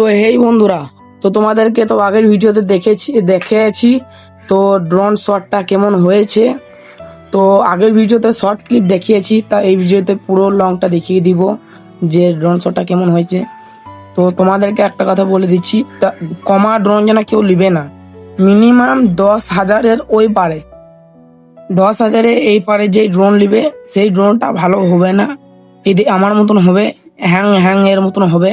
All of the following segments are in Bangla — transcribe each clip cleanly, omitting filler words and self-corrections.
তো হেই বন্ধুরা, তো তোমাদেরকে তো আগের ভিডিওতে দেখেছি তো ড্রোন শটটা কেমন হয়েছে। তো আগের ভিডিওতে শর্ট ক্লিপ দেখিয়েছি, তা এই ভিডিওতে পুরো লংটা দেখিয়ে দিব যে ড্রোন শটটা কেমন হয়েছে। তো তোমাদেরকে একটা কথা বলে দিচ্ছি, কমা ড্রোন যেন কেউ নিবে না। মিনিমাম 10,000-এর ওই পারে, 10,000-এ এই পারে যে ড্রোন নিবে সেই ড্রোনটা ভালো হবে না, যদি আমার মতন হবে, হ্যাং হ্যাং এর মতন হবে।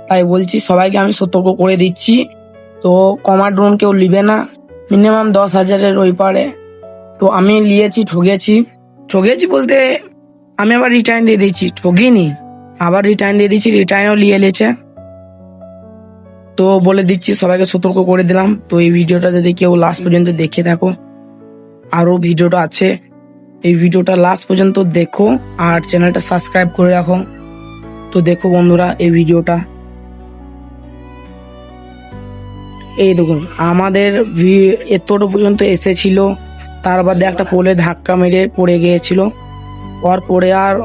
তাই বলছি, সবাইকে আমি সতর্ক করে দিচ্ছি। তো কমা ড্রোন কেউ নিবে না, মিনিমাম 10,000-এর ওই পারে। তো আমি নিয়েছি, ঠগেছি বলতে আমি আবার রিটার্ন দিয়ে দিয়েছি, ঠগিনি, আবার রিটার্ন দিয়ে দিয়েছি, রিটার্নও নিয়ে নিয়েছে। তো বলে দিচ্ছি, সবাইকে সতর্ক করে দিলাম। তো এই ভিডিওটা যদি কেউ লাস্ট পর্যন্ত দেখে থাকো, আরো ভিডিওটা আছে, এই ভিডিওটা লাস্ট পর্যন্ত দেখো আর চ্যানেলটা সাবস্ক্রাইব করে রাখো। তো দেখো বন্ধুরা, এই ভিডিওটা এই দেখুন, আমাদের এতটা পর্যন্ত এসেছিল, তার বাদে একটা পোলে ধাক্কা মেরে পড়ে গিয়েছিল। ওর পরে আর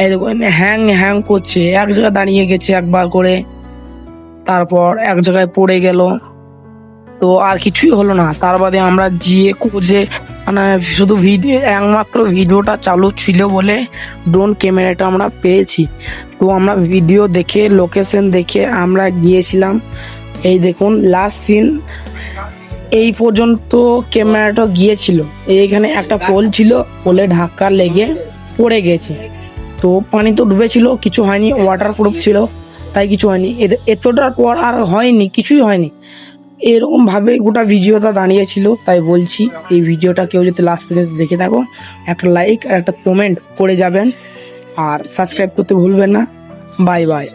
এই দেখুন হ্যাং হ্যাং করছে, এক জায়গায় দাঁড়িয়ে গেছে একবার করে, তারপর এক জায়গায় পড়ে গেল। তো আর কিছুই হলো না। তার বাদে আমরা গিয়ে খুঁজে, মানে শুধু একমাত্র ভিডিওটা চালু ছিল বলে ড্রোন ক্যামেরাটা আমরা পেয়েছি। তো আমরা ভিডিও দেখে, লোকেশন দেখে আমরা গিয়েছিলাম। এই দেখুন লাস্ট সিন, এই পর্যন্ত ক্যামেরাটা গিয়েছিল। এইখানে একটা পোল ছিল, পোলে ধাক্কা লেগে পড়ে গেছে। তো পানি তো ডুবেছিল, কিছু হয়নি, ওয়াটার প্রুফ ছিল, তাই কিছু হয়নি। এতটার পর আর হয়নি, কিছুই হয়নি। এরকম ভাবে গোটা ভিডিওটা দাঁড়িয়েছিল। তাই বলছি, এই ভিডিওটা কেউ যদি লাস্ট পর্যন্ত দেখে থাকো, একটা লাইক আর একটা কমেন্ট করে যাবেন, আর সাবস্ক্রাইব করতে ভুলবেন না। Bye bye.